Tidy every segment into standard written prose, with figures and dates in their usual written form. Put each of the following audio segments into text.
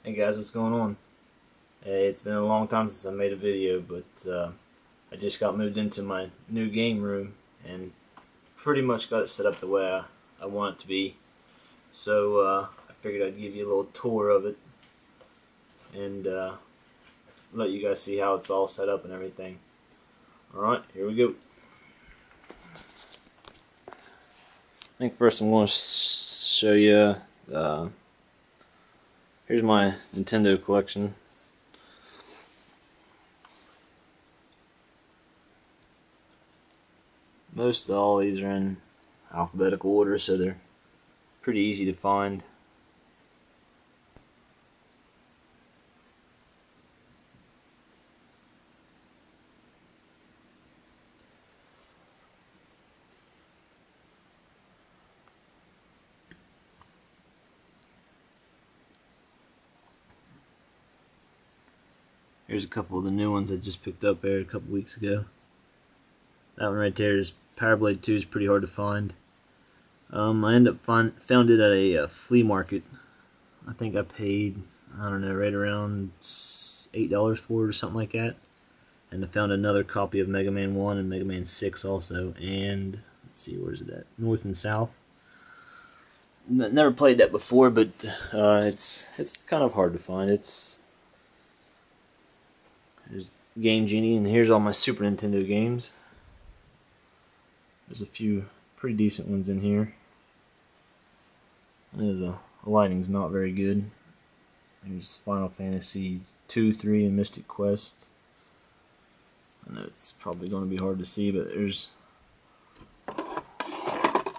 Hey guys, what's going on? It's been a long time since I made a video, but I just got moved into my new game room and pretty much got it set up the way I want it to be. So I figured I'd give you a little tour of it and let you guys see how it's all set up and everything. Alright, here we go. I think first I'm going to show you here's my Nintendo collection. Most all these are in alphabetical order, so they're pretty easy to find. Here's a couple of the new ones I just picked up there a couple weeks ago. That one right there is Power Blade 2 is pretty hard to find. I ended up found it at a flea market. I think I paid, I don't know, right around $8 for it or something like that. And I found another copy of Mega Man 1 and Mega Man 6 also. And let's see, where's it at? North and South. Never played that before, but it's kind of hard to find. There's Game Genie, and here's all my Super Nintendo games. There's a few pretty decent ones in here. I know the lighting's not very good. There's Final Fantasy 2, 3, and Mystic Quest. I know it's probably going to be hard to see, but there's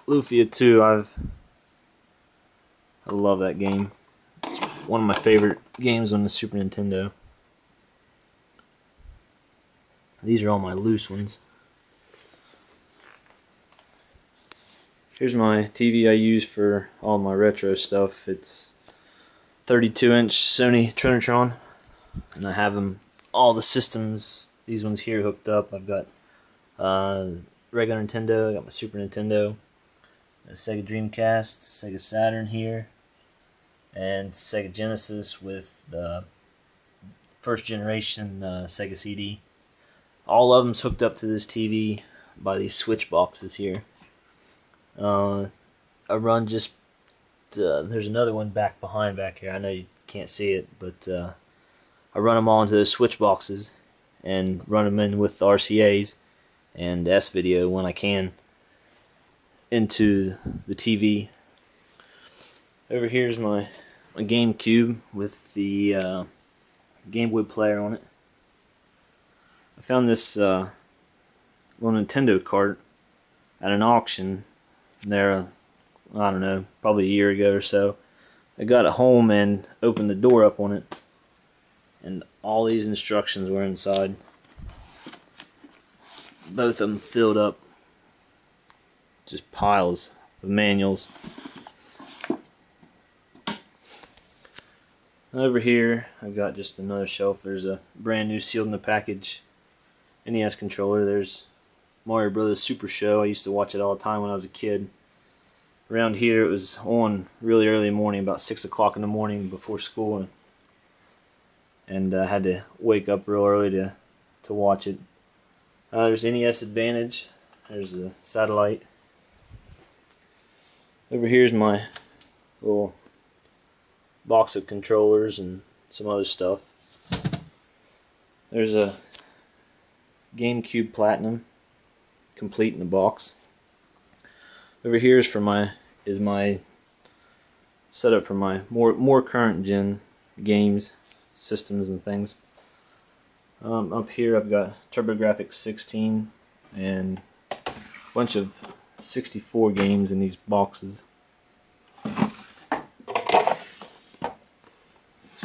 Lufia 2. I love that game. It's one of my favorite games on the Super Nintendo. These are all my loose ones. Here's my TV I use for all my retro stuff. It's 32-inch Sony Trinitron, and I have them all the systems. These ones here hooked up. I've got regular Nintendo. I got my Super Nintendo, a Sega Dreamcast, Sega Saturn here, and Sega Genesis with the first generation Sega CD. All of them's hooked up to this TV by these switch boxes here. I run just there's another one back here. I know you can't see it, but I run them all into those switch boxes and run them in with RCAs and S-Video when I can into the TV. Over here's my GameCube with the Game Boy player on it. I found this little Nintendo cart at an auction there, I don't know, probably a year ago or so. I got it home and opened the door up on it, and all these instructions were inside. Both of them filled up, just piles of manuals. Over here I've got just another shelf. There's a brand new sealed in the package NES controller. There's Mario Brothers Super Show. I used to watch it all the time when I was a kid. Around here it was on really early morning, about 6 o'clock in the morning before school, and I had to wake up real early to watch it. There's NES Advantage. There's the satellite. Over here's my little box of controllers and some other stuff. There's a GameCube Platinum, complete in the box. Over here is my setup for my more current gen games, systems, and things. Up here I've got TurboGrafx 16 and a bunch of 64 games in these boxes. There's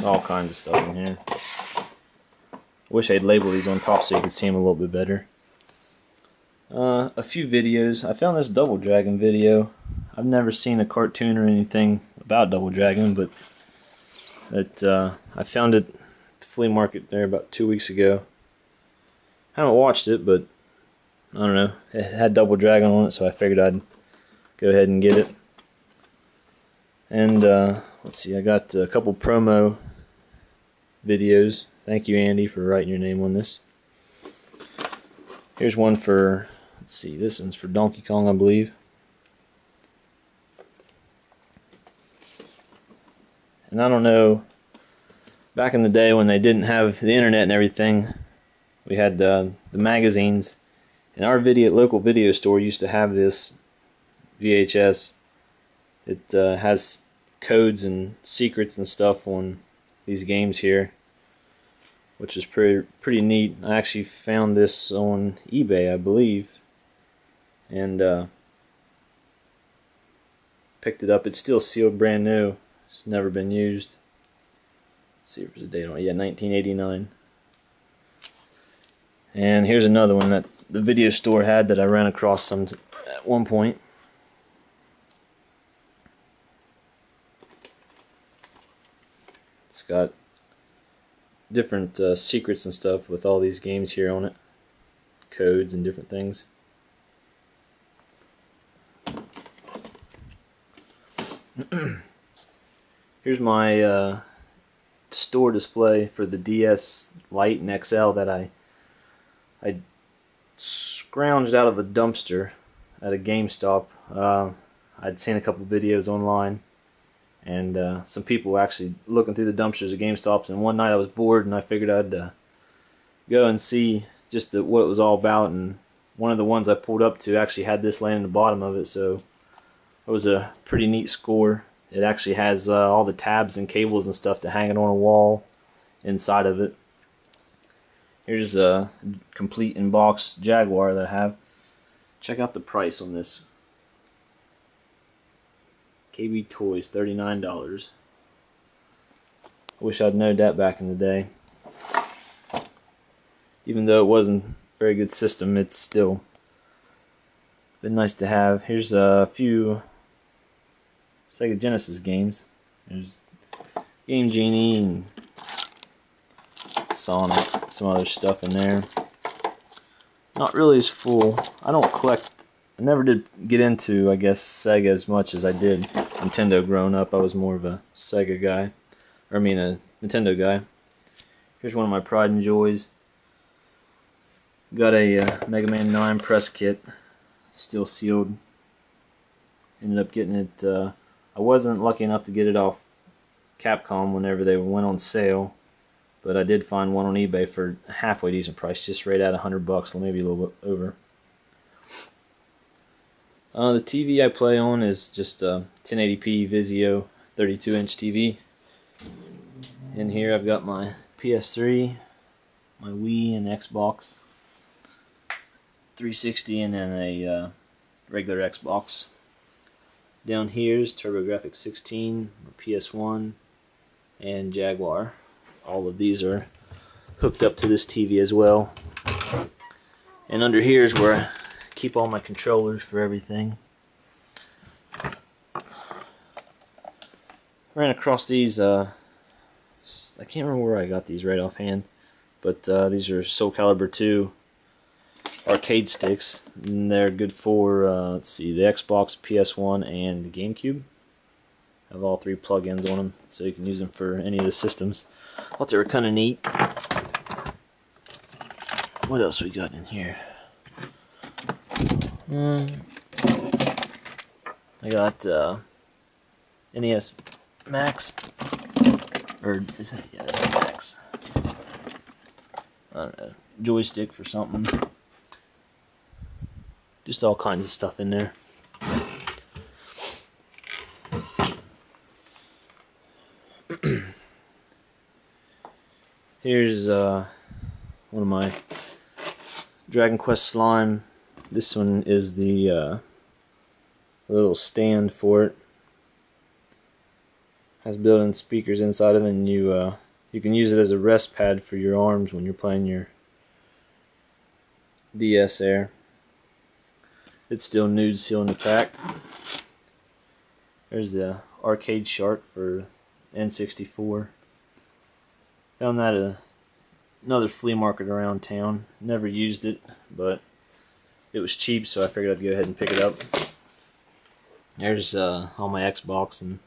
all kinds of stuff in here. I wish I'd label these on top so you could see them a little bit better. A few videos. I found this Double Dragon video. I've never seen a cartoon or anything about Double Dragon, but I found it at the flea market there about 2 weeks ago. I haven't watched it, but I don't know. It had Double Dragon on it, so I figured I'd go ahead and get it. And let's see, I got a couple promo videos. Thank you, Andy, for writing your name on this. Here's one for, let's see, this one's for Donkey Kong, I believe. And I don't know, back in the day when they didn't have the internet and everything, we had the magazines, and our local video store used to have this VHS. It has codes and secrets and stuff on these games here, which is pretty neat. I actually found this on eBay, I believe, and picked it up. It's still sealed brand new. It's never been used. Let's see if there's a date on it. Yeah, 1989. And here's another one that the video store had that I ran across some at one point. It's got different secrets and stuff with all these games here on it, codes and different things. Here's my store display for the DS Lite and XL that I scrounged out of a dumpster at a GameStop. I'd seen a couple videos online, and some people were actually looking through the dumpsters at GameStops, and one night I was bored and I figured I'd go and see just what it was all about, and one of the ones I pulled up to actually had this laying in the bottom of it, so it was a pretty neat score. It actually has all the tabs and cables and stuff to hang it on a wall inside of it. Here's a complete in-box Jaguar that I have. Check out the price on this. KB Toys, $39. I wish I'd known that back in the day. Even though it wasn't a very good system, it's still been nice to have. Here's a few Sega Genesis games. There's Game Genie and Sonic, some other stuff in there. Not really as full. I don't collect. I never did get into, I guess, Sega as much as I did Nintendo growing up. I was more of a Sega guy. Or I mean a Nintendo guy. Here's one of my pride and joys. Got a Mega Man 9 press kit. Still sealed. Ended up getting it. I wasn't lucky enough to get it off Capcom whenever they went on sale. But I did find one on eBay for a halfway decent price, just right at $100, maybe a little bit over. The TV I play on is just a 1080p Vizio 32-inch TV. In here I've got my PS3, my Wii and Xbox 360, and then a regular Xbox. Down here is TurboGrafx 16, PS1, and Jaguar. All of these are hooked up to this TV as well. And under here is where I keep all my controllers for everything. Ran across these, I can't remember where I got these right offhand, but these are Soul Calibur 2 arcade sticks, and they're good for, let's see, the Xbox, PS1, and the GameCube. Have all three plug-ins on them, so you can use them for any of the systems. I thought they were kind of neat. What else we got in here? I got NES Max, or is it? Yeah, it's Max. I don't know, joystick for something. Just all kinds of stuff in there. Here's one of my Dragon Quest slime. This one is the little stand for it. Has built-in speakers inside of it, and you can use it as a rest pad for your arms when you're playing your DS there. It's still nude, seal in the pack. There's the arcade shark for N64. Found that at another flea market around town. Never used it, but it was cheap, so I figured I'd go ahead and pick it up. There's all my Xbox and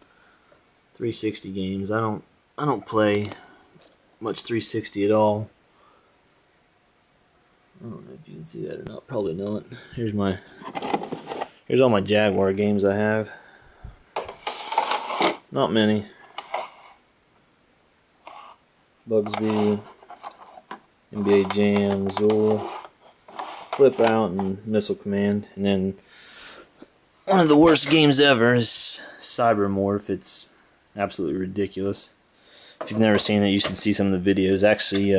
360 games. I don't play much 360 at all. I don't know if you can see that or not. Probably not. Here's all my Jaguar games I have. Not many. Bugsby, NBA Jam, Zool, Flip Out, and Missile Command. And then one of the worst games ever is Cybermorph. It's absolutely ridiculous. If you've never seen it, you should see some of the videos. Actually,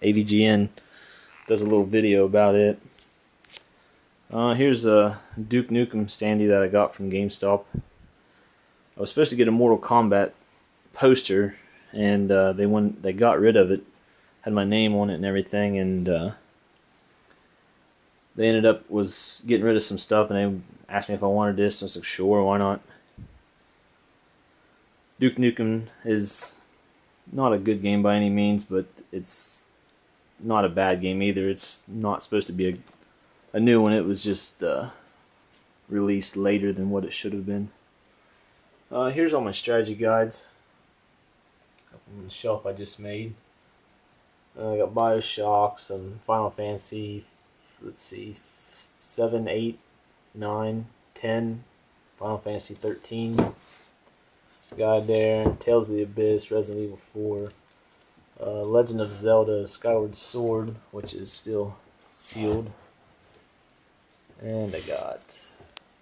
AVGN does a little video about it. Here's a Duke Nukem standee that I got from GameStop. I was supposed to get a Mortal Kombat poster, and they got rid of it. Had my name on it and everything, and they ended up getting rid of some stuff, and they asked me if I wanted this. And I was like, sure, why not? Duke Nukem is not a good game by any means, but it's not a bad game either. It's not supposed to be a new one. It was just released later than what it should have been. Here's all my strategy guides. Up on the shelf I just made. I got BioShock, some Final Fantasy, let's see, 7, 8, 9, 10, Final Fantasy 13 guide there, Tales of the Abyss, Resident Evil 4, Legend of Zelda Skyward Sword, which is still sealed, and I got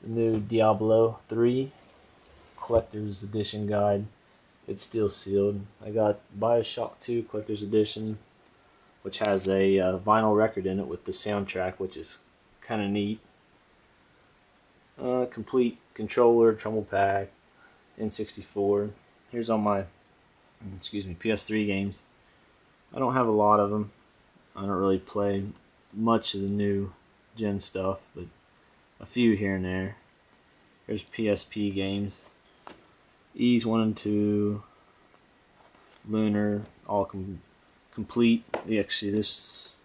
the new Diablo 3 Collector's Edition guide. It's still sealed. I got BioShock 2 Collector's Edition, which has a vinyl record in it with the soundtrack, which is kind of neat. Complete controller, Trumbull pack, N64. Here's all my, PS3 games. I don't have a lot of them. I don't really play much of the new gen stuff, but a few here and there. Here's PSP games. E's 1 and 2, Lunar, all complete. Actually, these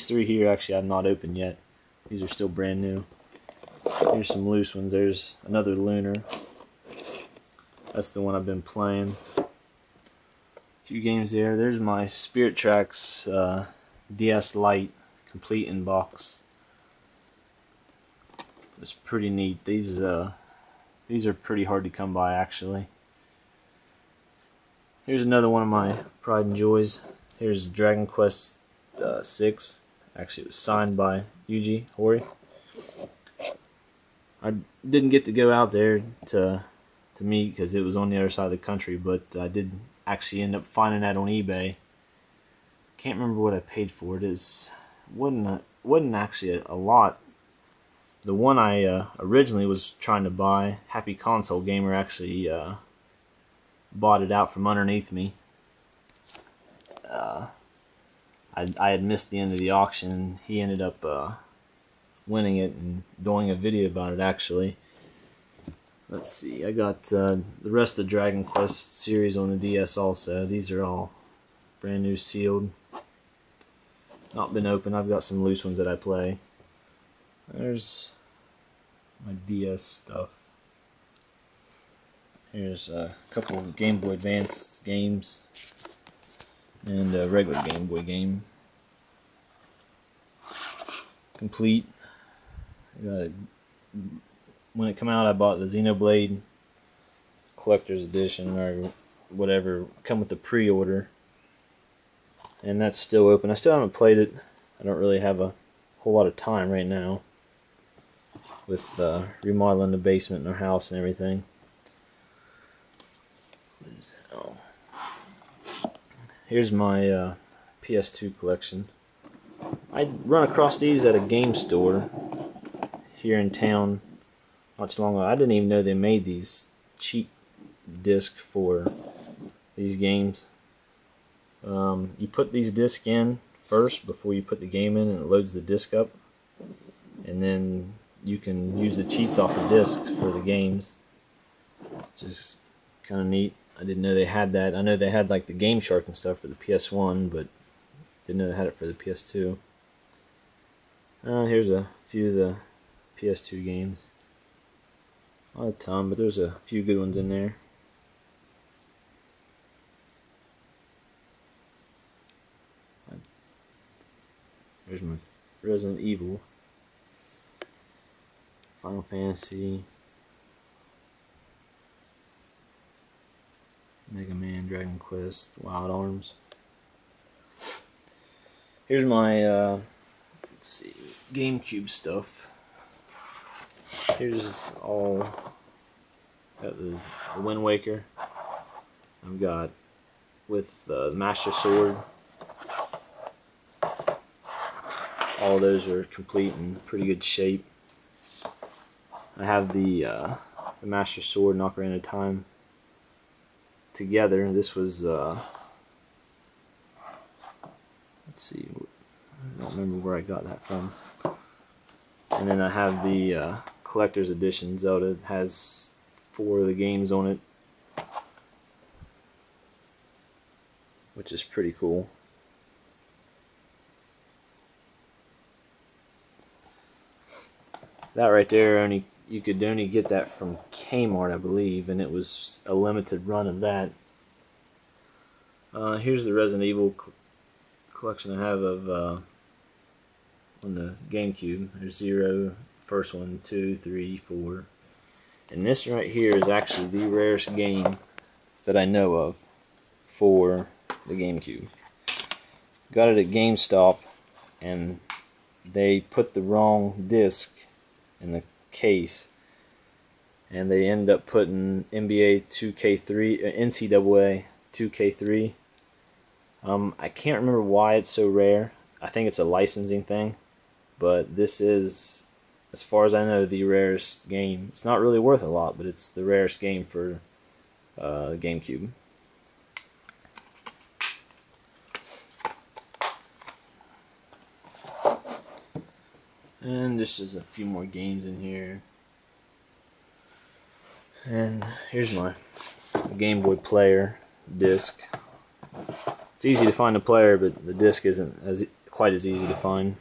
three here actually I've not opened yet. These are still brand new. Here's some loose ones. There's another Lunar. That's the one I've been playing. A few games there. There's my Spirit Tracks DS Lite complete in box. It's pretty neat. These are pretty hard to come by, actually. Here's another one of my pride and joys. Here's Dragon Quest 6. Actually, it was signed by Yuji Horii. I didn't get to go out there to meet because it was on the other side of the country, but I did actually end up finding that on eBay. Can't remember what I paid for it. Wasn't actually a lot. The one I originally was trying to buy, Happy Console Gamer, actually bought it out from underneath me. I had missed the end of the auction, and he ended up winning it and doing a video about it, actually. Let's see, I got the rest of the Dragon Quest series on the DS also. These are all brand new, sealed. Not been opened. I've got some loose ones that I play. There's my DS stuff. Here's a couple of Game Boy Advance games and a regular Game Boy game. Complete. When it came out, I bought the Xenoblade Collector's Edition or whatever. Come with the pre-order, and that's still open. I still haven't played it. I don't really have a whole lot of time right now with remodeling the basement in our house and everything. Oh. Here's my PS2 collection. I run across these at a game store here in town not too long ago. I didn't even know they made these cheap discs for these games. You put these discs in first before you put the game in, and it loads the disc up, and then you can use the cheats off the disc for the games, which is kind of neat. I didn't know they had that. I know they had like the Game Shark and stuff for the PS1, but didn't know they had it for the PS2. Here's a few of the PS2 games. Not a ton, but there's a few good ones in there. Here's my Resident Evil, Final Fantasy, Mega Man, Dragon Quest, Wild Arms. Here's my let's see, GameCube stuff. Here's all. Got the Wind Waker. I've got with the Master Sword. All those are complete and pretty good shape. I have the Master Sword and Ocarina of Time together. This was let's see, I don't remember where I got that from. And then I have the collector's edition Zelda. It has 4 of the games on it, which is pretty cool. That right there, you could only get that from Kmart, I believe, and it was a limited run of that. Here's the Resident Evil collection I have of on the GameCube. There's 0, first one, 2, 3, 4. And this right here is actually the rarest game that I know of for the GameCube. Got it at GameStop, and they put the wrong disc in the case, and they end up putting NBA 2K3, NCAA 2K3. I can't remember why it's so rare. I think it's a licensing thing, but this is, as far as I know, the rarest game. It's not really worth a lot, but it's the rarest game for GameCube. And just there's a few more games in here. And here's my Game Boy player disc. It's easy to find the player, but the disc isn't quite as easy to find.